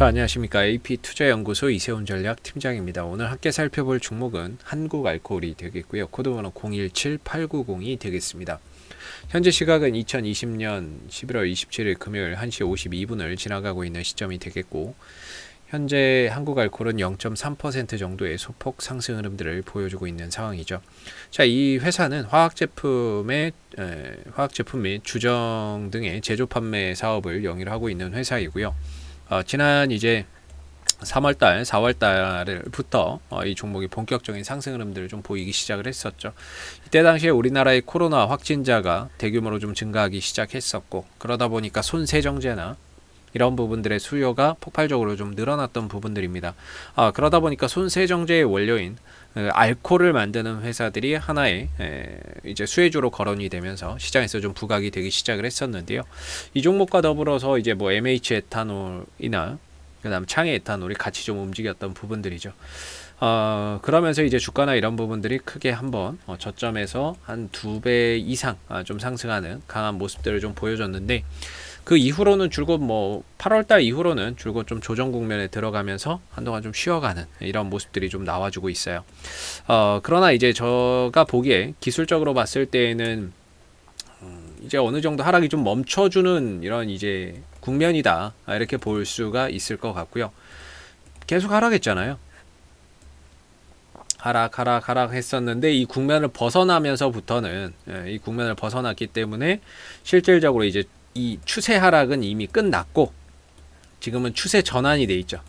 안녕하십니까. AP투자연구소 이세훈 전략 팀장입니다. 오늘 함께 살펴볼 종목은 한국알코올이 되겠고요. 코드번호 017890이 되겠습니다. 현재 시각은 2020년 11월 27일 금요일 1시 52분을 지나가고 있는 시점이 되겠고, 현재 한국알코올은 0.3% 정도의 소폭 상승 흐름들을 보여주고 있는 상황이죠. 자, 이 회사는 화학제품 및 주정 등의 제조 판매 사업을 영위로 하고 있는 회사이고요. 지난 이제 3월달, 4월달부터 이 종목이 본격적인 상승 흐름들을 좀 보이기 시작을 했었죠. 이때 당시에 우리나라의 코로나 확진자가 대규모로 좀 증가하기 시작했었고, 그러다 보니까 손세정제나 이런 부분들의 수요가 폭발적으로 좀 늘어났던 부분들입니다. 그러다 보니까 손세정제의 원료인 알코올을 만드는 회사들이 하나의 이제 수혜주로 거론이 되면서 시장에서 좀 부각이 되기 시작을 했었는데요. 이 종목과 더불어서 이제 뭐 MH 에탄올이나 그다음 창의 에탄올이 같이 좀 움직였던 부분들이죠. 그러면서 이제 주가나 이런 부분들이 크게 한번 저점에서 한 2배 이상 좀 상승하는 강한 모습들을 좀 보여줬는데, 그 이후로는 줄곧 8월달 이후로는 줄곧 좀 조정 국면에 들어가면서 한동안 좀 쉬어가는 이런 모습들이 좀 나와주고 있어요. 그러나 이제 제가 보기에 기술적으로 봤을 때에는 이제 어느 정도 하락이 좀 멈춰주는 이런 이제 국면이다, 이렇게 볼 수가 있을 것 같고요. 계속 하락했잖아요. 하락 했었는데, 이 국면을 벗어나면서부터는 이 국면을 벗어났기 때문에 실질적으로 이제 이 추세 하락은 이미 끝났고 지금은 추세 전환이 돼 있죠.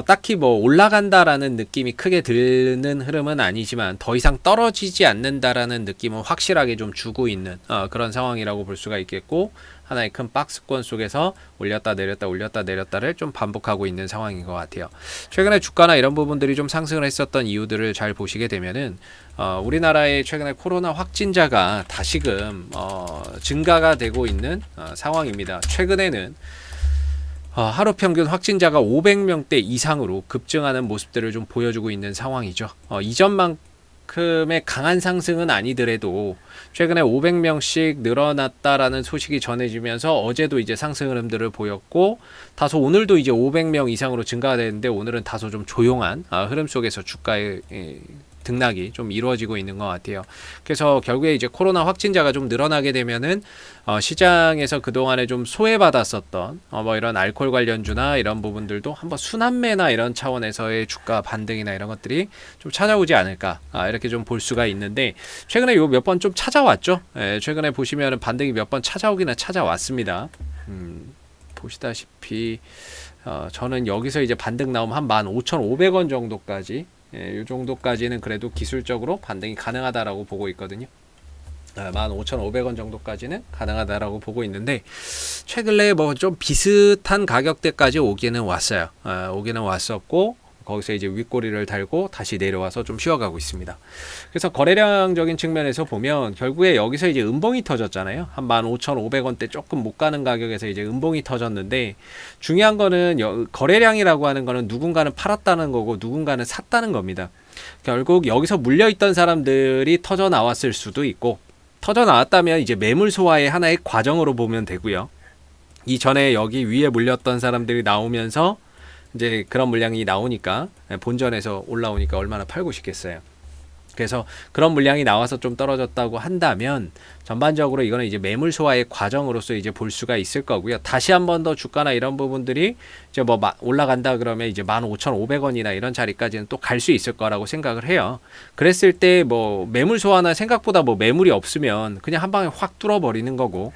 딱히 올라간다라는 느낌이 크게 드는 흐름은 아니지만 더 이상 떨어지지 않는다라는 느낌은 확실하게 좀 주고 있는 그런 상황이라고 볼 수가 있겠고, 하나의 큰 박스권 속에서 올렸다 내렸다 올렸다 내렸다를 좀 반복하고 있는 상황인 것 같아요. 최근에 주가나 이런 부분들이 좀 상승을 했었던 이유들을 잘 보시게 되면은 우리나라의 최근에 코로나 확진자가 다시금 증가가 되고 있는 상황입니다. 최근에는 하루 평균 확진자가 500명대 이상으로 급증하는 모습들을 좀 보여주고 있는 상황이죠. 이전만큼의 강한 상승은 아니더라도 최근에 500명씩 늘어났다라는 소식이 전해지면서 어제도 이제 상승 흐름들을 보였고, 다소 오늘도 이제 500명 이상으로 증가가 되는데 오늘은 다소 좀 조용한 흐름 속에서 주가의 등락이 좀 이루어지고 있는 것 같아요. 그래서 결국에 이제 코로나 확진자가 좀 늘어나게 되면은 시장에서 그동안에 좀 소외받았었던 이런 알코올 관련주나 이런 부분들도 한번 순환매나 이런 차원에서의 주가 반등이나 이런 것들이 좀 찾아오지 않을까, 이렇게 좀 볼 수가 있는데, 최근에 요 몇 번 좀 찾아왔죠. 최근에 보시면은 반등이 몇 번 찾아오기는 찾아왔습니다. 보시다시피 저는 여기서 이제 반등 나오면 한 15,500원 정도까지, 이 정도까지는 그래도 기술적으로 반등이 가능하다라고 보고 있거든요. 15,500원 정도까지는 가능하다라고 보고 있는데, 최근에 좀 비슷한 가격대까지 오기는 왔어요. 오기는 왔었고, 거기서 이제 윗꼬리를 달고 다시 내려와서 좀 쉬어가고 있습니다. 그래서 거래량적인 측면에서 보면 결국에 여기서 이제 음봉이 터졌잖아요. 한 15,500원대 조금 못 가는 가격에서 이제 음봉이 터졌는데, 중요한 거는 거래량이라고 하는 거는 누군가는 팔았다는 거고 누군가는 샀다는 겁니다. 결국 여기서 물려있던 사람들이 터져 나왔을 수도 있고, 터져 나왔다면 이제 매물 소화의 하나의 과정으로 보면 되고요. 이전에 여기 위에 물렸던 사람들이 나오면서 이제 그런 물량이 나오니까, 본전에서 올라오니까 얼마나 팔고 싶겠어요. 그래서 그런 물량이 나와서 좀 떨어졌다고 한다면 전반적으로 이거는 이제 매물 소화의 과정으로서 이제 볼 수가 있을 거고요. 다시 한 번 더 주가나 이런 부분들이 이제 올라간다 그러면 이제 15,500원이나 이런 자리까지는 또 갈 수 있을 거라고 생각을 해요. 그랬을 때 매물 소화나 생각보다 매물이 없으면 그냥 한 방에 확 뚫어버리는 거고,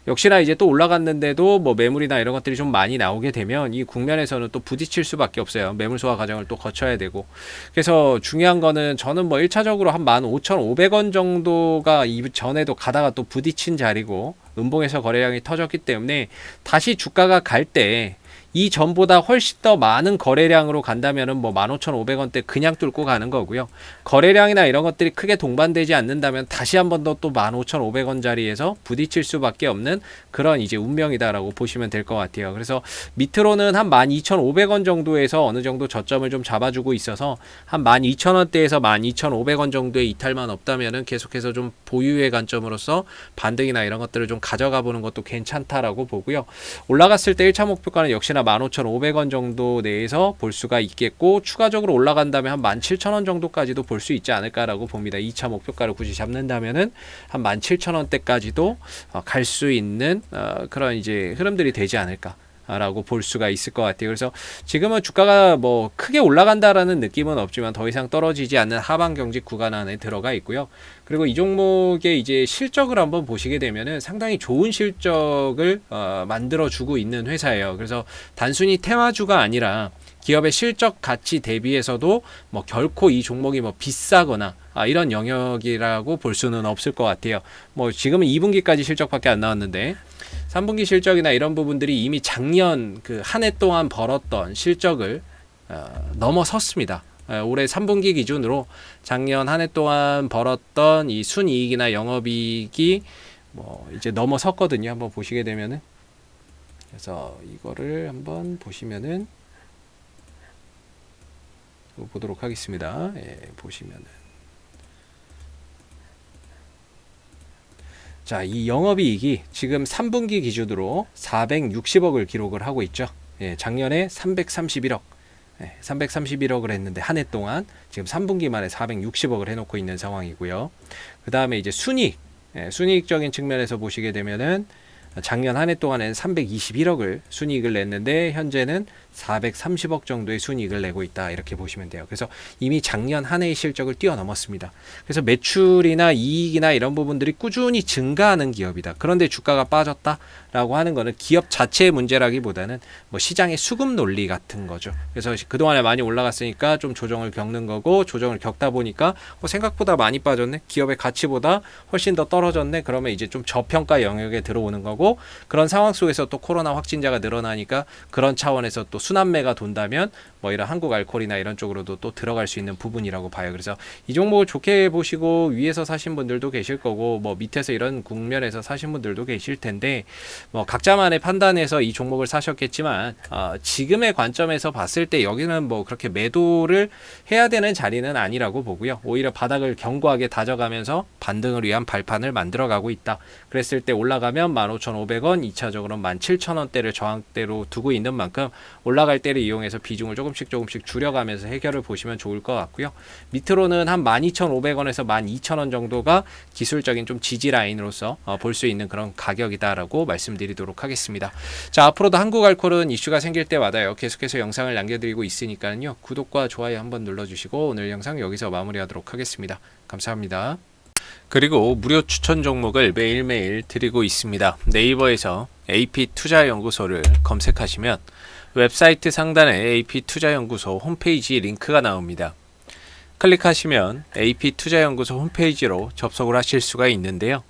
역시나 이제 또 올라갔는데도 매물이나 이런 것들이 좀 많이 나오게 되면 이 국면에서는 또 부딪힐 수밖에 없어요. 매물 소화 과정을 또 거쳐야 되고. 그래서 중요한 거는 저는 1차적으로 한 15,500원 정도가 이전에도 가다가 또 부딪힌 자리고 음봉에서 거래량이 터졌기 때문에 다시 주가가 갈 때 이 전보다 훨씬 더 많은 거래량으로 간다면은 15,500원대 그냥 뚫고 가는 거고요. 거래량이나 이런 것들이 크게 동반되지 않는다면 다시 한 번 더 또 15,500원 자리에서 부딪힐 수밖에 없는 그런 이제 운명이다라고 보시면 될 것 같아요. 그래서 밑으로는 한 12,500원 정도에서 어느 정도 저점을 좀 잡아주고 있어서 한 12,000원대에서 12,500원 정도의 이탈만 없다면은 계속해서 좀 보유의 관점으로서 반등이나 이런 것들을 좀 가져가 보는 것도 괜찮다라고 보고요. 올라갔을 때 1차 목표가는 역시나 15,500원 정도 내에서 볼 수가 있겠고, 추가적으로 올라간다면 한 17,000원 정도까지도 볼 수 있지 않을까라고 봅니다. 2차 목표가를 굳이 잡는다면은 한 17,000원대까지도 갈 수 있는 그런 이제 흐름들이 되지 않을까 라고 볼 수가 있을 것 같아요. 그래서 지금은 주가가 뭐 크게 올라간다라는 느낌은 없지만 더 이상 떨어지지 않는 하방 경직 구간 안에 들어가 있고요. 그리고 이 종목의 이제 실적을 한번 보시게 되면은 상당히 좋은 실적을 만들어 주고 있는 회사예요. 그래서 단순히 테마주가 아니라 기업의 실적 가치 대비해서도 뭐 결코 이 종목이 뭐 비싸거나 이런 영역이라고 볼 수는 없을 것 같아요. 뭐 지금은 2분기까지 실적밖에 안 나왔는데 3분기 실적이나 이런 부분들이 이미 작년 그 한 해 동안 벌었던 실적을 넘어섰습니다. 올해 3분기 기준으로 작년 한 해 동안 벌었던 이 순이익이나 영업이익이 뭐 이제 넘어섰거든요. 한번 보시게 되면은, 그래서 이거를 한번 보시면은 보도록 하겠습니다. 예, 보시면은 자, 이 영업이익이 지금 3분기 기준으로 460억을 기록을 하고 있죠. 예, 작년에 331억, 331억을 했는데 한 해 동안 지금 3분기 만에 460억을 해놓고 있는 상황이고요. 그 다음에 이제 순이익, 순이익적인 측면에서 보시게 되면은 작년 한 해 동안에는 321억을 순이익을 냈는데 현재는 430억 정도의 순이익을 내고 있다, 이렇게 보시면 돼요. 그래서 이미 작년 한 해의 실적을 뛰어넘었습니다. 그래서 매출이나 이익이나 이런 부분들이 꾸준히 증가하는 기업이다. 그런데 주가가 빠졌다라고 하는 거는 기업 자체의 문제라기보다는 뭐 시장의 수급 논리 같은 거죠. 그래서 그동안에 많이 올라갔으니까 좀 조정을 겪는 거고, 조정을 겪다 보니까 생각보다 많이 빠졌네, 기업의 가치보다 훨씬 더 떨어졌네, 그러면 이제 좀 저평가 영역에 들어오는 거고, 그런 상황 속에서 또 코로나 확진자가 늘어나니까 그런 차원에서 또 순환매가 돈다면 뭐 이런 한국알콜이나 이런 쪽으로도 또 들어갈 수 있는 부분이라고 봐요. 그래서 이 종목을 좋게 보시고 위에서 사신 분들도 계실 거고, 뭐 밑에서 이런 국면에서 사신 분들도 계실 텐데, 뭐 각자만의 판단에서 이 종목을 사셨겠지만 지금의 관점에서 봤을 때 여기는 뭐 그렇게 매도를 해야 되는 자리는 아니라고 보고요. 오히려 바닥을 견고하게 다져가면서 반등을 위한 발판을 만들어가고 있다. 그랬을 때 올라가면 15,500원, 2차적으로는 17,000원대를 저항대로 두고 있는 만큼 올라갈 때를 이용해서 비중을 조금씩 줄여가면서 해결을 보시면 좋을 것 같고요. 밑으로는 한 12,500원에서 12,000원 정도가 기술적인 좀 지지 라인으로서 볼 수 있는 그런 가격이다라고 말씀드리도록 하겠습니다. 자, 앞으로도 한국알콜은 이슈가 생길 때마다요, 계속해서 영상을 남겨드리고 있으니까요, 구독과 좋아요 한번 눌러주시고 오늘 영상 여기서 마무리하도록 하겠습니다. 감사합니다. 그리고 무료 추천 종목을 매일매일 드리고 있습니다. 네이버에서 AP투자연구소를 검색하시면 웹사이트 상단에 AP투자연구소 홈페이지 링크가 나옵니다. 클릭하시면 AP투자연구소 홈페이지로 접속을 하실 수가 있는데요.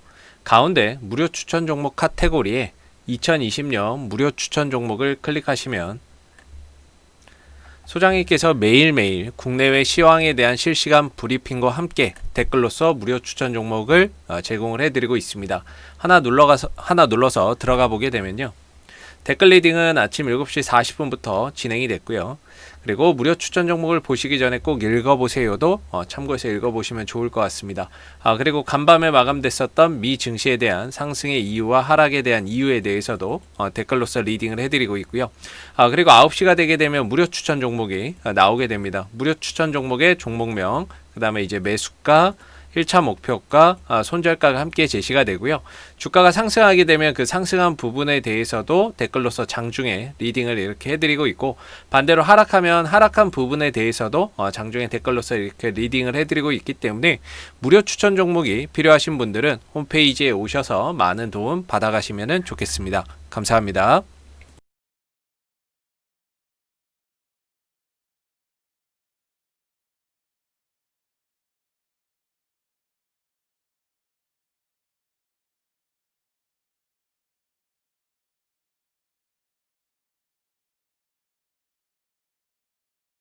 가운데 무료 추천 종목 카테고리에 2020년 무료 추천 종목을 클릭하시면 소장님께서 매일매일 국내외 시황에 대한 실시간 브리핑과 함께 댓글로서 무료 추천 종목을 제공을 해드리고 있습니다. 하나 눌러서 들어가 보게 되면요, 댓글 리딩은 아침 7시 40분부터 진행이 됐고요. 그리고 무료 추천 종목을 보시기 전에 꼭 읽어보세요도 참고해서 읽어보시면 좋을 것 같습니다. 그리고 간밤에 마감됐었던 미 증시에 대한 상승의 이유와 하락에 대한 이유에 대해서도 댓글로서 리딩을 해드리고 있고요. 그리고 9시가 되게 되면 무료 추천 종목이 나오게 됩니다. 무료 추천 종목의 종목명, 그 다음에 이제 매수가, 1차 목표가, 손절가가 함께 제시가 되고요. 주가가 상승하게 되면 그 상승한 부분에 대해서도 댓글로서 장중에 리딩을 이렇게 해드리고 있고, 반대로 하락하면 하락한 부분에 대해서도 장중에 댓글로서 이렇게 리딩을 해드리고 있기 때문에 무료 추천 종목이 필요하신 분들은 홈페이지에 오셔서 많은 도움 받아가시면 좋겠습니다. 감사합니다.